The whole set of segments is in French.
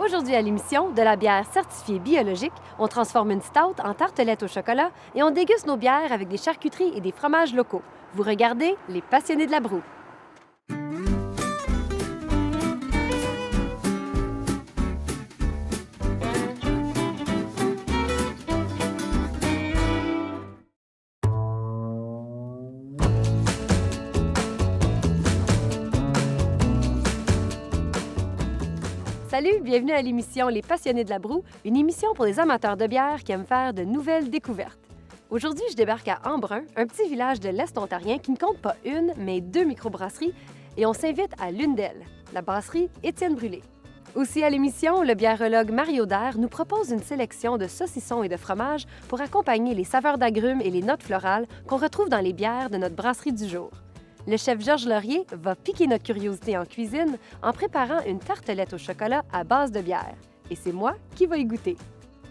Aujourd'hui à l'émission, de la bière certifiée biologique, on transforme une stout en tartelette au chocolat et on déguste nos bières avec des charcuteries et des fromages locaux. Vous regardez Les Passionnés de la broue. Salut, bienvenue à l'émission Les Passionnés de la broue, une émission pour les amateurs de bière qui aiment faire de nouvelles découvertes. Aujourd'hui, je débarque à Embrun, un petit village de l'Est ontarien qui ne compte pas une, mais deux microbrasseries, et on s'invite à l'une d'elles, la brasserie Étienne Brûlé. Aussi à l'émission, le biérologue Mario Dair nous propose une sélection de saucissons et de fromages pour accompagner les saveurs d'agrumes et les notes florales qu'on retrouve dans les bières de notre brasserie du jour. Le chef Georges Laurier va piquer notre curiosité en cuisine en préparant une tartelette au chocolat à base de bière. Et c'est moi qui va y goûter.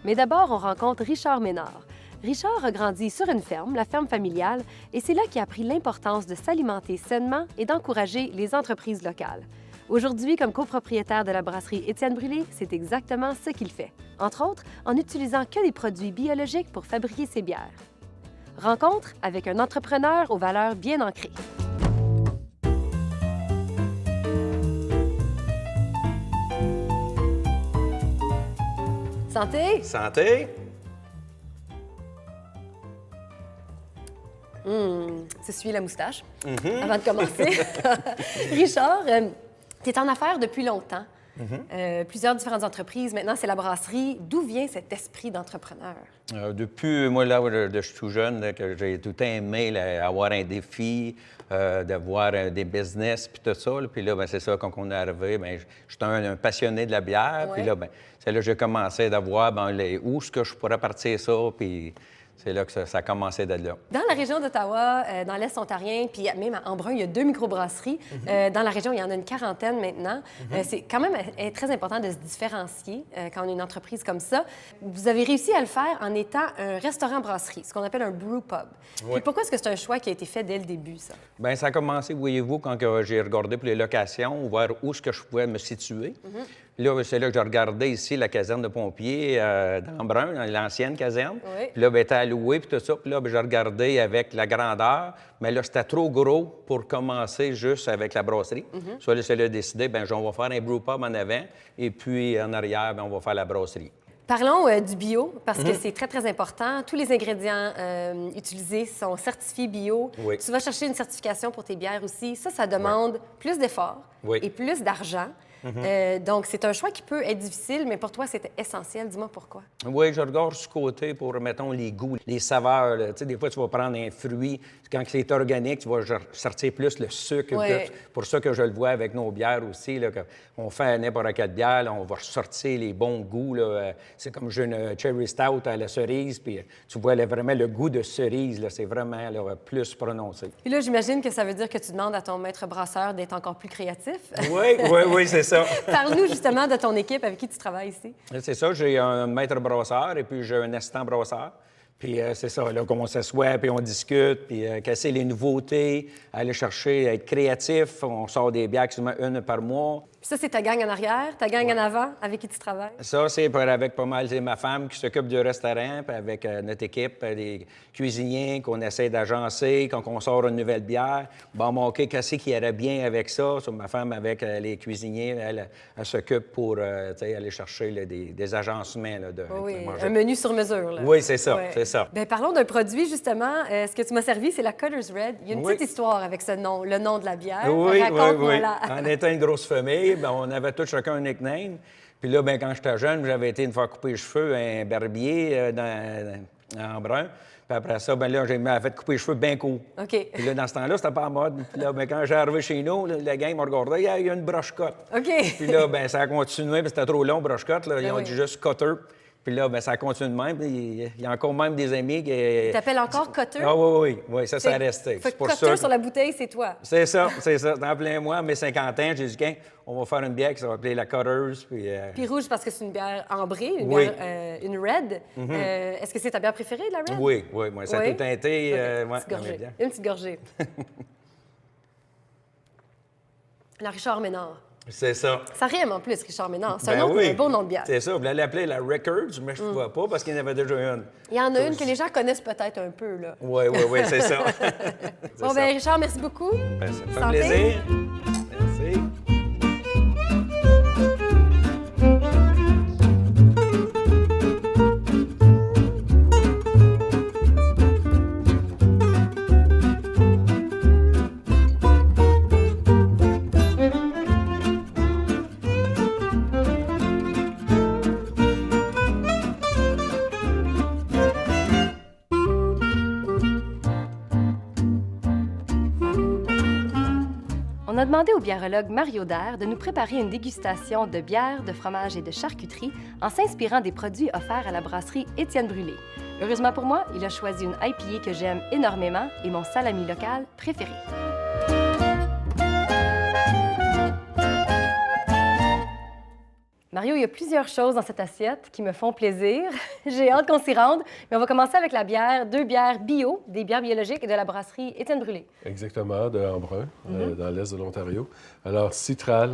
Mais d'abord, on rencontre Richard Ménard. Richard a grandi sur une ferme, la ferme familiale, et c'est là qu'il a appris l'importance de s'alimenter sainement et d'encourager les entreprises locales. Aujourd'hui, comme copropriétaire de la brasserie Étienne Brûlé, c'est exactement ce qu'il fait. Entre autres, en utilisant que des produits biologiques pour fabriquer ses bières. Rencontre avec un entrepreneur aux valeurs bien ancrées. Santé! Santé! S'essuyer la moustache avant de commencer. Richard, tu es en affaires depuis longtemps. Plusieurs différentes entreprises. Maintenant, c'est la brasserie. D'où vient cet esprit d'entrepreneur? Depuis, moi, là, je suis tout jeune, là, que j'ai tout aimé là, avoir un défi, d'avoir des business, puis tout ça. Puis là, ben, c'est ça, quand on est arrivé, ben, j'étais un passionné de la bière. Ouais. Puis là, ben, c'est là que j'ai commencé d'avoir où est-ce que je pourrais partir ça, puis c'est là que ça a commencé d'être là. Dans la région d'Ottawa, dans l'Est ontarien, puis même à Embrun, il y a 2 microbrasseries. Dans la région, il y en a une quarantaine maintenant. C'est quand même très important de se différencier quand on est une entreprise comme ça. Vous avez réussi à le faire en étant un restaurant-brasserie, ce qu'on appelle un brew pub. Oui. Puis pourquoi est-ce que c'est un choix qui a été fait dès le début, ça? Bien, ça a commencé, voyez-vous, quand j'ai regardé pour les locations, voir où est-ce que je pouvais me situer. Là, c'est là que j'ai regardé ici la caserne de pompiers d'Embrun, dans l'ancienne caserne. Oui. Puis là, ben, elle était allouée, puis tout ça. Puis là, ben, j'ai regardé avec la grandeur, mais là, c'était trop gros pour commencer juste avec la brasserie. Soit là, c'est là décidé, bien, on va faire un brew pub en avant, et puis en arrière, bien, on va faire la brasserie. Parlons du bio, parce que c'est très, très important. Tous les ingrédients utilisés sont certifiés bio. Oui. Tu vas chercher une certification pour tes bières aussi. Ça demande plus d'efforts Oui. et plus d'argent. Donc, c'est un choix qui peut être difficile, mais pour toi, c'est essentiel. Dis-moi pourquoi. Oui, je regarde ce côté pour, mettons, les goûts, les saveurs. Là. Tu sais, des fois, tu vas prendre un fruit. Quand c'est organique, tu vas sortir plus le sucre. Ouais. C'est pour ça que je le vois avec nos bières aussi. Là, on fait n'importe quelle bière, là, on va sortir les bons goûts. Là. C'est comme j'ai une cherry stout à la cerise, puis tu vois là, vraiment le goût de cerise. Là, c'est vraiment là, plus prononcé. Puis là, j'imagine que ça veut dire que tu demandes à ton maître brasseur d'être encore plus créatif. Oui, c'est ça. Parle-nous justement de ton équipe avec qui tu travailles ici. C'est ça, j'ai un maître brasseur et puis j'ai un assistant brasseur. Puis c'est ça, là, qu'on s'assoit, puis on discute, puis casser les nouveautés, aller chercher, être créatif. On sort des bières quasiment une par mois. Puis ça, c'est ta gang en arrière, ta gang en avant avec qui tu travailles. Ça, c'est avec pas mal, c'est ma femme qui s'occupe du restaurant, puis avec notre équipe, les cuisiniers qu'on essaie d'agencer quand on sort une nouvelle bière. Bon, OK, qu'est-ce qui irait bien avec ça? Ma femme, avec les cuisiniers, elle s'occupe pour aller chercher là, des agencements. Là, de manger. Un menu sur mesure. Là. Oui, c'est ça, Ouais. c'est ça. Bien, parlons d'un produit, justement. Ce que tu m'as servi, c'est la Cutter's Red. Il y a une petite histoire avec ce nom, le nom de la bière. Oui. Raconte-moi-la. On était une grosse famille, bien, on avait tous chacun un nickname. Puis là, bien, quand j'étais jeune, j'avais été une fois couper les cheveux à un barbier en Embrun. Puis après ça, bien là, j'ai fait couper les cheveux bien courts. OK. Puis là, dans ce temps-là, c'était pas en mode. Puis là, bien, quand j'ai arrivé chez nous, la gang m'a regardé, il y a une broche-cotte. OK. Puis là, bien, ça a continué, puis c'était trop long, broche-cotte. Ils ont dit juste cutter. Puis là, bien, ça continue de même. Il y a encore même des amis qui... Tu t'appelles encore Cutter? Ah oui, ça a resté. Fait C'est que pour Cutter ça sur la bouteille, c'est toi. C'est ça. Dans plein mois, à mes 50 ans, j'ai dit, tiens, on va faire une bière qui s'appelle la Cutters. Puis rouge parce que c'est une bière ambrée, une Oui. bière, une red. Est-ce que c'est ta bière préférée, la red? Oui, moi, ça a Oui? tout teinté. Une Ouais, petite dans mes gorgée. bières. Une petite gorgée. La Richard Ménard. C'est ça. Ça rime en plus, Richard Ménard. C'est Ben un beau nom de bière. C'est ça. Vous l'allez appeler la Records, mais je ne pouvais pas parce qu'il y en avait déjà une. Il y en a une que les gens connaissent peut-être un peu, là. Oui, c'est ça. Bon, ben Richard, merci beaucoup. Ben, ça me fait Santé. plaisir. Merci. On a demandé au biérologue Mario Dair de nous préparer une dégustation de bière, de fromage et de charcuterie en s'inspirant des produits offerts à la brasserie Étienne Brûlé. Heureusement pour moi, il a choisi une IPA que j'aime énormément et mon salami local préféré. Mario, il y a plusieurs choses dans cette assiette qui me font plaisir. J'ai hâte qu'on s'y rende, mais on va commencer avec la bière, 2 bières bio, des bières biologiques de la brasserie Étienne Brûlé. Exactement, de Embrun, dans l'est de l'Ontario. Alors, Citra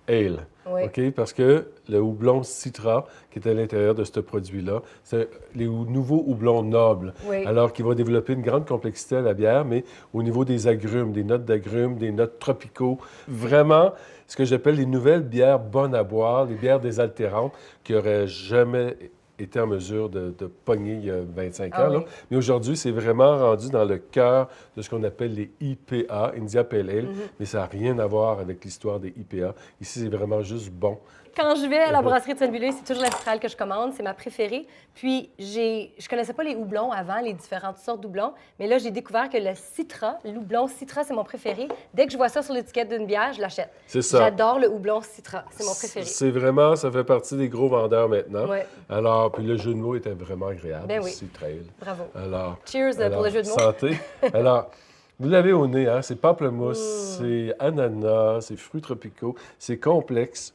Ale. Oui. OK? Parce que le houblon Citra, qui est à l'intérieur de ce produit-là, c'est les nouveaux houblons nobles. Oui. Alors, qui va développer une grande complexité à la bière, mais au niveau des agrumes, des notes d'agrumes, des notes tropicaux. Vraiment, ce que j'appelle les nouvelles bières bonnes à boire, les bières désaltérantes, qui n'auraient jamais été en mesure de pogner il y a 25 ans. oui. Là. Mais aujourd'hui, c'est vraiment rendu dans le cœur de ce qu'on appelle les IPA, India Pale Ale, mais ça n'a rien à voir avec l'histoire des IPA. Ici, c'est vraiment juste bon. Quand je vais à la brasserie Étienne Brûlé, c'est toujours la Citra que je commande, c'est ma préférée. Puis, je connaissais pas les houblons avant, les différentes sortes d'houblons, mais là, j'ai découvert que le Citra, le houblon Citra, c'est mon préféré. Dès que je vois ça sur l'étiquette d'une bière, je l'achète. C'est ça. J'adore le houblon Citra, c'est mon préféré. C'est vraiment, ça fait partie des gros vendeurs maintenant. Ouais. Alors, puis le jeu de mots était vraiment agréable. Ben oui. Citra Ale. Bravo. Alors, Cheers pour le jeu de mots. Santé. Alors, vous l'avez au nez, hein? C'est pamplemousse, c'est ananas, c'est fruits tropicaux, c'est complexe.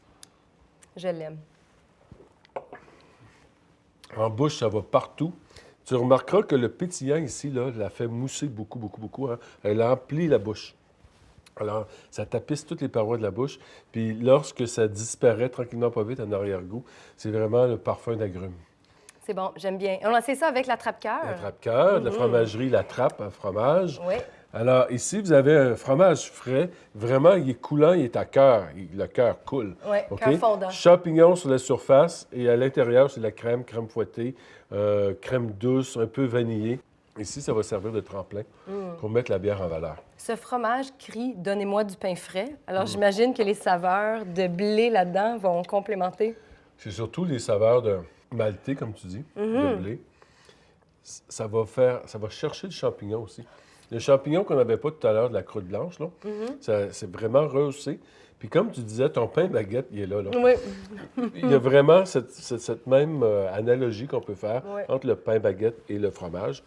Je l'aime. En bouche, ça va partout. Tu remarqueras que le pétillant ici, là, la fait mousser beaucoup, beaucoup, beaucoup. Hein? Elle emplit la bouche. Alors, ça tapisse toutes les parois de la bouche. Puis lorsque ça disparaît tranquillement pas vite en arrière-goût, c'est vraiment le parfum d'agrumes. C'est bon, j'aime bien. On a fait ça avec la trappe-cœur. La trappe-cœur, de la fromagerie La Trappe à fromage. Oui. Alors, ici, vous avez un fromage frais. Vraiment, il est coulant, il est à cœur. Le cœur coule. Oui, cœur fondant. Champignons sur la surface et à l'intérieur, c'est la crème fouettée, crème douce, un peu vanillée. Ici, ça va servir de tremplin pour mettre la bière en valeur. Ce fromage crie « Donnez-moi du pain frais ». Alors, j'imagine que les saveurs de blé là-dedans vont complémenter. C'est surtout les saveurs de maltais, comme tu dis, de blé. Ça va chercher le champignon aussi. Le champignon qu'on n'avait pas tout à l'heure de la croûte blanche, là, c'est vraiment rehaussé. Puis comme tu disais, ton pain baguette, il est là. Oui. Il y a vraiment cette même analogie qu'on peut faire Oui. entre le pain baguette et le fromage.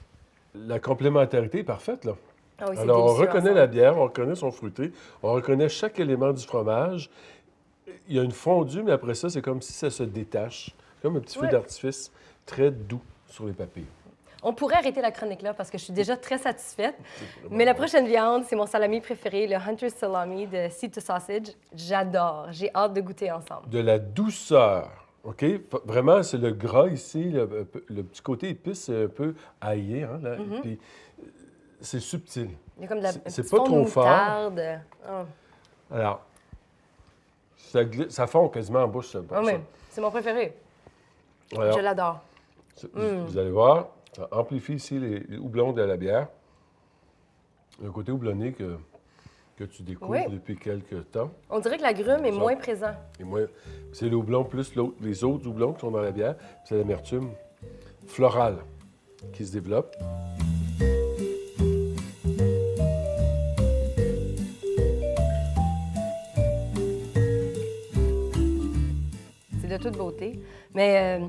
La complémentarité est parfaite, là. Ah oui, c'est Alors, on délicieux reconnaît ensemble. la bière, on reconnaît son fruité, on reconnaît chaque élément du fromage. Il y a une fondue, mais après ça, c'est comme si ça se détache. Comme un petit feu Ouais. d'artifice très doux sur les papilles. On pourrait arrêter la chronique là parce que je suis déjà très satisfaite. Mais la prochaine viande, c'est mon salami préféré, le Hunter's Salami de Seed to Sausage. J'adore. J'ai hâte de goûter ensemble. De la douceur, OK? Vraiment, c'est le gras ici, le petit côté épice, c'est un peu aillé, hein? Là. Puis, c'est subtil. Il y a comme de la C'est un petit pas fond de trop fort. moutarde. Ah. Alors, ça fond quasiment en bouche, ça. Ah oui, c'est mon préféré. Alors, Je l'adore. vous allez voir, ça amplifie ici les houblons de la bière. Le côté houblonné que tu découvres Oui. depuis quelques temps. On dirait que l'agrume est Ça. moins présent. Et moi, c'est le houblon plus les autres houblons qui sont dans la bière. C'est l'amertume florale qui se développe. C'est de toute beauté. Mais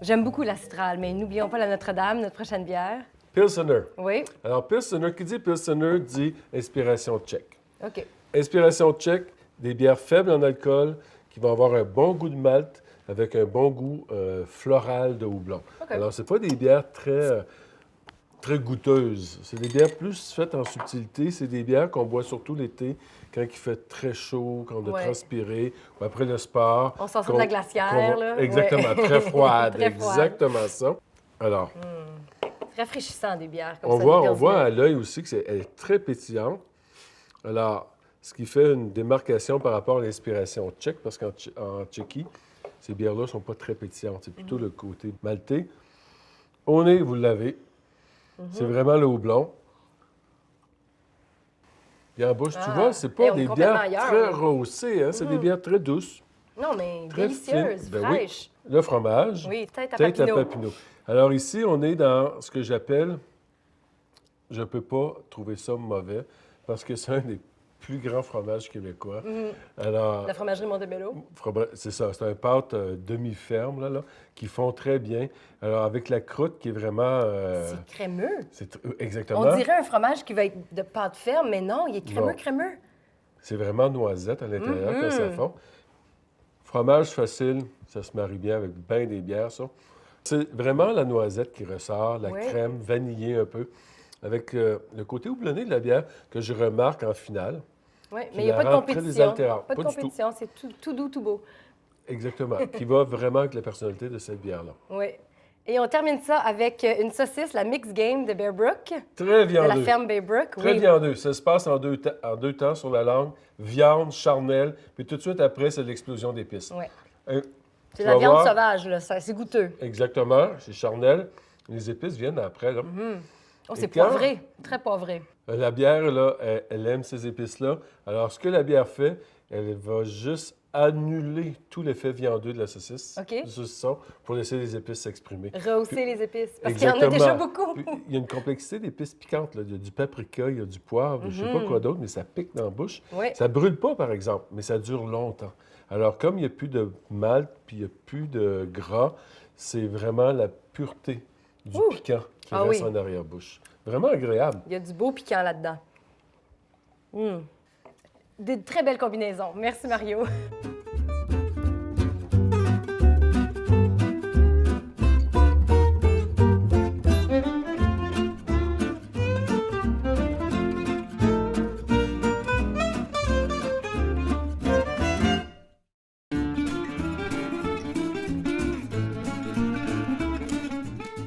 j'aime beaucoup la citrale. Mais n'oublions pas la Notre-Dame, notre prochaine bière. Pilsener. Oui, Alors, Pilsener, qui dit Pilsener dit inspiration tchèque. OK. Inspiration tchèque, des bières faibles en alcool qui vont avoir un bon goût de malt avec un bon goût floral de houblon. OK. Alors, c'est pas des bières très très goûteuses. C'est des bières plus faites en subtilité. C'est des bières qu'on boit surtout l'été, quand il fait très chaud, quand on doit Ouais. transpirer, ou après le sport. On s'en sort de la glacière, là. Exactement, Ouais. très froide, Très froide. exactement ça. Alors, C'est rafraîchissant, des bières comme on ça. voit, des on voit Pilsner. à l'œil aussi qu'elle est très pétillante. Alors, ce qui fait une démarcation par rapport à l'inspiration tchèque, parce qu'en Tchéquie, ces bières-là ne sont pas très pétillantes. C'est plutôt le côté maltais. Au nez, vous l'avez. C'est vraiment le houblon. Puis en bouche, tu Ah. vois, c'est Hey, pas on est des complètement bières ailleurs, très là. rosées, hein? C'est des bières très douces, Non, mais très délicieuse, fines. Ben oui. fraîche. Le fromage, Oui, tête à tête à Papineau. Papineau. Alors ici, on est dans ce que j'appelle, je ne peux pas trouver ça mauvais, parce que c'est un des plus grands fromages québécois. Alors, La fromagerie Montebello. c'est ça, c'est un pâte demi-ferme, là, qui fond très bien. Alors, avec la croûte qui est vraiment... C'est crémeux. exactement. On dirait un fromage qui va être de pâte ferme, mais non, il est crémeux, Non. crémeux. C'est vraiment noisette à l'intérieur quand ça fond. Fromage facile, ça se marie bien avec bien des bières, ça. C'est vraiment la noisette qui ressort, la Oui. crème vanillée un peu, avec le côté houblonné de la bière que je remarque en finale. Oui, Qui mais il n'y a la pas de rend très compétition. désaltérante. Pas de Pas du tout. compétition, c'est tout doux, tout beau. Exactement, qui va vraiment avec la personnalité de cette bière-là. Oui. Et on termine ça avec une saucisse, la Mix Game de Bear Brook, Très de la viandeux. ferme Bear Brook. Très Oui. viandeux. Ça se passe en deux temps sur la langue. Viande, charnelle, puis tout de suite après, c'est l'explosion d'épices. Ouais. Euh, C'est tu la vas viande voir, sauvage, là. C'est goûteux. Exactement, c'est charnel. Les épices viennent après, là. Oh, Et c'est quand- poivré. Très poivré. La bière, là, elle aime ces épices-là. Alors, ce que la bière fait, elle va juste annuler tout l'effet viandeux de la saucisse, OK. du saucisson, pour laisser les épices s'exprimer. Rehausser les épices. Parce qu'il y en a déjà beaucoup. Puis, il y a une complexité d'épices piquantes. Là. Il y a du paprika, il y a du poivre, je ne sais pas quoi d'autre, mais ça pique dans la bouche. Oui. Ça brûle pas, par exemple, mais ça dure longtemps. Alors, comme il n'y a plus de malt, puis il n'y a plus de gras, c'est vraiment la pureté du Ouh! piquant qui Ah reste oui. en arrière-bouche. Vraiment agréable. Il y a du beau piquant là-dedans. Des très belles combinaisons. Merci, Mario.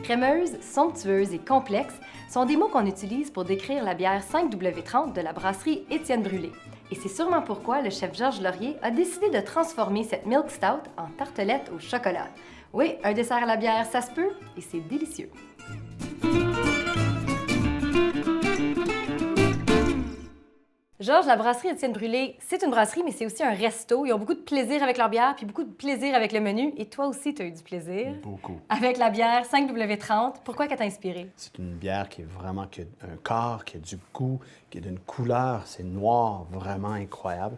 Crémeuse, somptueuse et complexe sont des mots qu'on utilise pour décrire la bière 5W30 de la brasserie Étienne Brûlé. Et c'est sûrement pourquoi le chef Georges Laurier a décidé de transformer cette Milk Stout en tartelette au chocolat. Oui, un dessert à la bière, ça se peut, et c'est délicieux. Georges, la brasserie Étienne Brûlé, c'est une brasserie, mais c'est aussi un resto. Ils ont beaucoup de plaisir avec leur bière, puis beaucoup de plaisir avec le menu. Et toi aussi, tu as eu du plaisir Beaucoup. avec la bière 5W30. Pourquoi qu'elle t'a inspiré? C'est une bière qui est vraiment, qui a un corps, qui a du goût, qui a d'une couleur, c'est noir, vraiment incroyable.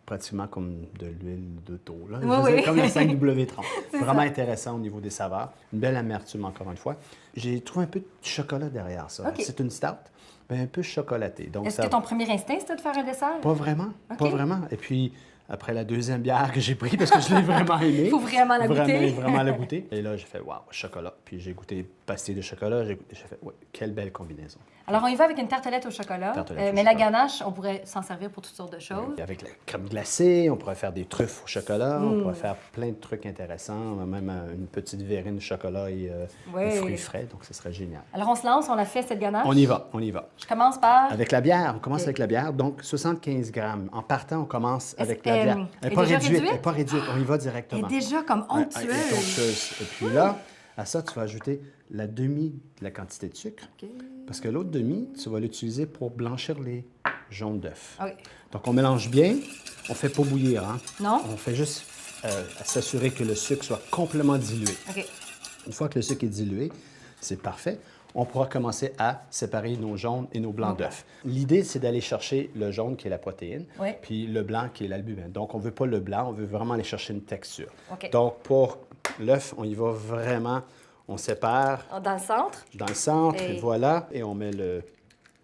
Pratiquement comme de l'huile d'auto, là. Oui, Je veux oui. dire, comme la 5W30. C'est Vraiment ça. intéressant au niveau des saveurs. Une belle amertume, encore une fois. J'ai trouvé un peu de chocolat derrière ça. OK. C'est une stout, mais un peu chocolatée. Donc, Est-ce ça... que ton premier instinct, c'était de faire un dessert? Pas vraiment, OK. pas vraiment. Et puis, après la deuxième bière que j'ai prise, parce que je l'ai vraiment aimée. Il faut vraiment la goûter. Vraiment la goûter. Et là, j'ai fait, waouh, chocolat. Puis j'ai goûté pastille de chocolat. J'ai fait, ouais, quelle belle combinaison. Alors, on y va avec une tartelette au chocolat. Tartelette au mais la chocolat. ganache, on pourrait s'en servir pour toutes sortes de choses. Et avec la crème glacée, on pourrait faire des truffes au chocolat, Mm. on pourrait faire plein de trucs intéressants, même une petite verrine de chocolat et Ouais. fruits frais, donc ce serait génial. Alors, on se lance, on la fait, cette ganache. On y va, on y va. Je commence par... Avec la bière, on commence OK. avec la bière, donc 75 grammes. En partant, on commence Est-ce- avec la bière. elle est pas déjà réduite, réduite? elle n'est pas réduite, on y va Elle directement. est déjà comme Ouais, onctueuse. elle est onctueuse. Et puis là, à ça, tu vas ajouter la demi de la quantité de sucre. OK. Parce que l'autre demi, tu vas l'utiliser pour blanchir les jaunes d'œufs. OK. Donc, on mélange bien. On ne fait pas bouillir, hein? Non? On fait juste s'assurer que le sucre soit complètement dilué. OK. Une fois que le sucre est dilué, c'est parfait. On pourra commencer à séparer nos jaunes et nos blancs d'œufs. L'idée, c'est d'aller chercher le jaune, qui est la protéine, Oui. puis le blanc, qui est l'albumin. Donc, on ne veut pas le blanc, on veut vraiment aller chercher une texture. OK. Donc, pour l'œuf, on y va vraiment, on sépare Dans le centre. dans le centre, Et- et voilà, et on met le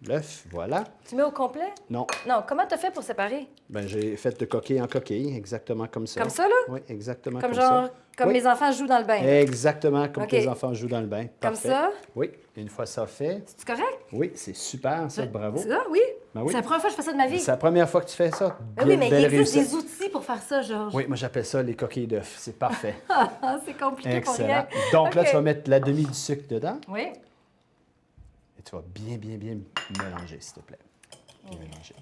l'œuf, voilà. Tu mets au complet? Non, Non, comment t'as fait pour séparer? ben j'ai fait de coquille en coquille, exactement comme ça. Comme ça, là? Oui, exactement Comme comme genre, ça. comme Oui. mes enfants jouent dans le bain. Exactement comme OK. les enfants jouent dans le bain. Comme Parfait. ça? Oui, une fois ça fait. C'est correct? Oui, c'est super, ça, bravo. C'est ça, oui? Ben oui. C'est la première fois que je fais ça de ma vie. C'est la première fois que tu fais ça. Ben oui, mais il Belle existe réussite. des outils pour faire ça, Georges. Oui, moi j'appelle ça les coquilles d'œufs. C'est parfait. Ah, c'est compliqué pour Excellent. rien. Donc là, OK. tu vas mettre la demi du sucre dedans Oui. et tu vas bien, bien, bien mélanger, s'il te plaît. Bien mélanger.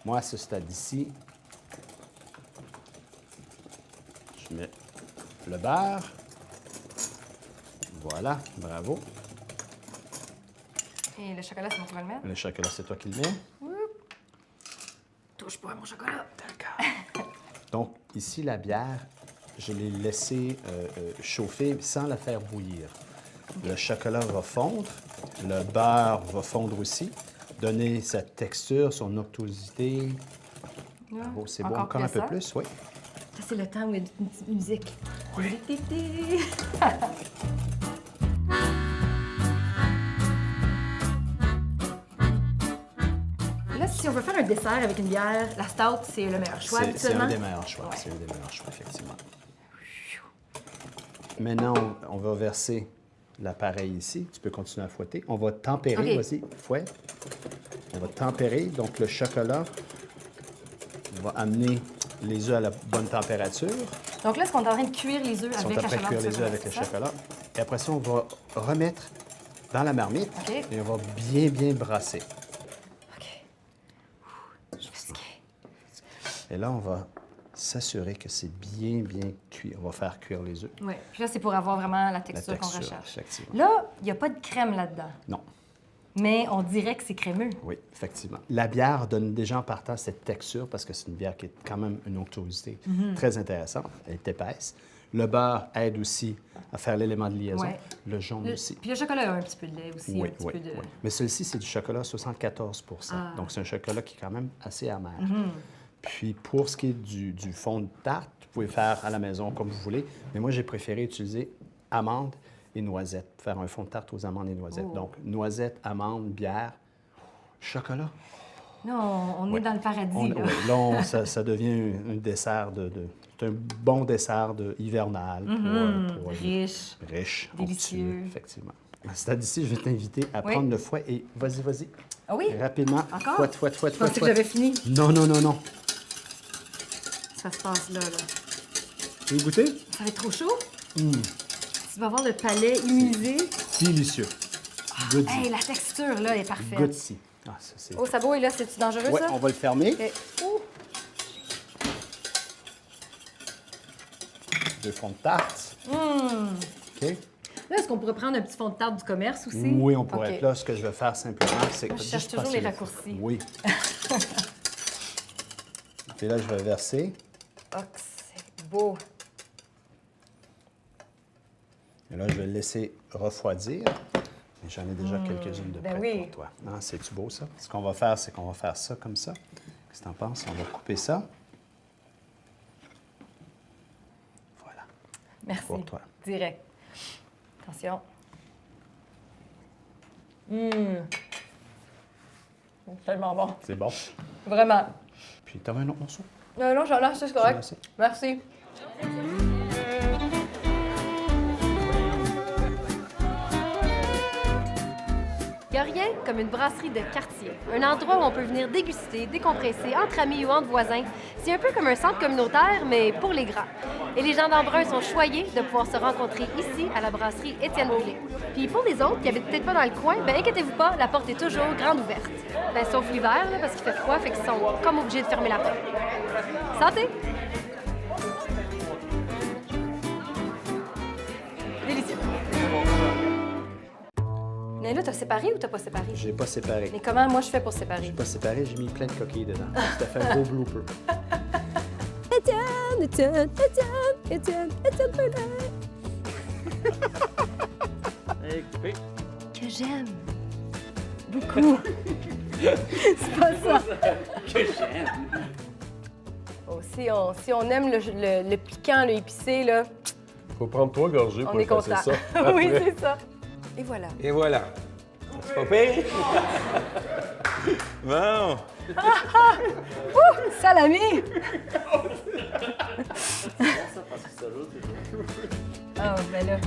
Moi, à ce stade-ci, je mets le beurre. Voilà, bravo. Et le chocolat, c'est moi qui vais le mettre. Le chocolat, c'est toi qui le mets. Touche pas à mon chocolat. D'accord. Donc, ici, la bière, je l'ai laissée chauffer sans la faire bouillir. Le chocolat va fondre, le beurre va fondre aussi, donner sa texture, son octosité. Bravo, c'est bon, encore un peu ça. plus, oui. Ça, c'est le temps où il y a une petite musique. Oui. Là, si on veut faire un dessert avec une bière, la stout, c'est le meilleur choix C'est habituellement. un des meilleurs choix, c'est un des meilleurs choix, effectivement. Maintenant, on va verser l'appareil ici. Tu peux continuer à fouetter. On va tempérer, OK. vas-y, fouette. On va tempérer, donc le chocolat va amener les œufs à la bonne température. Donc là, est-ce qu'on est en train de cuire les œufs Ils sont avec en la train de chaleur cuire du les œufs avec le c'est ça? chocolat. Et après ça, on va remettre dans la marmite OK. et on va bien, bien brasser. OK. Je suis fatiguée. Et là, on va s'assurer que c'est bien, bien cuit. On va faire cuire les œufs. Oui. Puis là, c'est pour avoir vraiment la La texture qu'on texture, recherche. effectivement. Là, il n'y a pas de crème là-dedans. Non. Mais on dirait que c'est crémeux. Oui, effectivement. La bière donne déjà en partant cette texture parce que c'est une bière qui est quand même une onctuosité très intéressante. Elle est épaisse. Le beurre aide aussi à faire l'élément de liaison. Ouais. Le jaune aussi. Puis le chocolat a un petit peu de lait aussi, Oui, un petit oui, peu de... oui. Mais celui-ci, c'est du chocolat 74 Donc, c'est un chocolat qui est quand même assez amer. Puis, pour ce qui est du fond de tarte, vous pouvez faire à la maison comme vous voulez. Mais moi, j'ai préféré utiliser amandes et noisettes. Faire un fond de tarte aux amandes et noisettes. Oh. Donc, noisettes, amandes, bière, chocolat. Non, on est dans le paradis, là. Oui, là, ça devient un dessert c'est un bon dessert hivernal pour Riche. riche, Délicieux. onctueux, effectivement. À ce stade ici, je vais t'inviter à Oui. prendre le fouet et vas-y. Ah oui? Rapidement. Encore? Fouette. Je pensais que j'avais fini. Non. Ça se passe là. Tu veux goûter? Ça va être trop chaud? Tu vas avoir le palais immunisé. Délicieux. Goûte-y. Hey, la texture, là, est parfaite. Goûte-y. Ah, ça, c'est... Oh, ça bouille, là. C'est-tu dangereux, Ouais, ça? on va le fermer. OK. Ouh. 2 fonds de tarte. OK? Là, est-ce qu'on pourrait prendre un petit fond de tarte du commerce aussi? Oui, on pourrait OK. être là. Ce que je vais faire simplement, c'est... Moi, je cherche juste toujours passer les le raccourcis. feu. Oui. Et là, je vais verser. Oh, que c'est beau. Et là, je vais le laisser refroidir. Et j'en ai déjà quelques-unes de ben près oui. pour toi. Non, c'est-tu beau, ça? Ce qu'on va faire, c'est qu'on va faire ça comme ça. Qu'est-ce que tu en penses? On va couper ça. Voilà, Merci. pour toi. Direct. Attention. Tellement bon. C'est bon. Vraiment. Puis, t'as un autre morceau? Non, j'en lâche, c'est correct. Merci. Merci. Il n'y a rien comme une brasserie de quartier. Un endroit où on peut venir déguster, décompresser entre amis ou entre voisins. C'est un peu comme un centre communautaire, mais pour les grands. Et les gens d'Embrun sont choyés de pouvoir se rencontrer ici, à la brasserie Étienne Brûlé. Puis pour les autres qui habitent peut-être pas dans le coin, ben inquiétez-vous pas, la porte est toujours grande ouverte. Ben sauf l'hiver, là, parce qu'il fait froid, fait qu'ils sont comme obligés de fermer la porte. Santé! Délicieux. Mais là, t'as séparé ou t'as pas séparé? J'ai pas séparé. Mais comment moi je fais pour séparer? J'ai pas séparé, j'ai mis plein de coquilles dedans. Ça fait un beau blooper. Étienne Brûlé. Que j'aime. Beaucoup. C'est pas ça. Que j'aime. Oh, si on aime le piquant, le épicé, là, Faut prendre 3 gorgées on pour est effacer content. ça. Oui, Après. c'est ça. Et voilà. Et voilà. Pas pire? Bon. Salami! Ah, ben là.